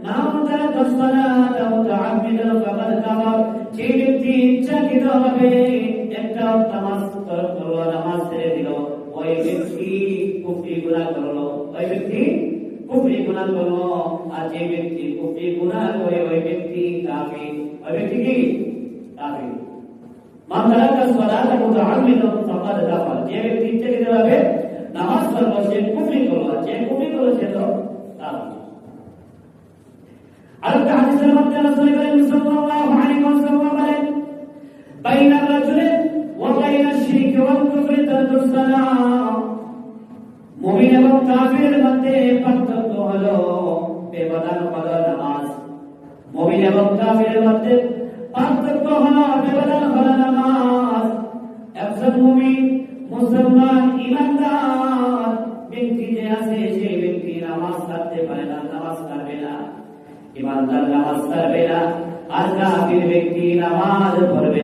মান তারাকা সালাতা মুতাআম্মিদান ফাকাদ কাফার, যে ব্যক্তি ইচ্ছাকৃতভাবে একটা নামাজ তরক করলো, নামাজ ছেড়ে দিল, ওই ব্যক্তি কুফরি গুনাহ করলো, ওই ব্যক্তি কুফরি গুনাহ করলো। আর যে ব্যক্তি কুফরি গুনাহ করে ওই ব্যক্তি কাফির, ওই ব্যক্তি কি কাফির। মান তারাকা সালাতা মুতাআম্মিদান ফাকাদ কাফার, যে ব্যক্তি ইচ্ছাকৃতভাবে নামাজ পড়লো সে কুফরি করলো, যে কুফরি করলো সে তো কাফির। আরেকটা হাদিসের মধ্যে রাসূল করিম সাল্লাল্লাহু আলাইহি ওয়াসাল্লাম বলেন, বাইনা রাজুলিন ওয়া বাইনা শিরকি ওয়াল কুফরি তারকুস সালাম, মুমিন এবং কাফিরের মধ্যে পার্থক্য হলো বেপরোয়া হলো নামাজ। মুমিন এবং কাফিরের মধ্যে পার্থক্য হলো বেপরোয়া হলো নামাজ। একজন মুমিন মুসলমান ঈমানদার ব্যক্তি যে আছে সেই ব্যক্তি নামাজ ছাড়তে পারে না, নামাজ ছাড়বে না। ঈমানদার নামাজ ছাড়বে না, আর কাফির ব্যক্তি নামাজ পড়বে।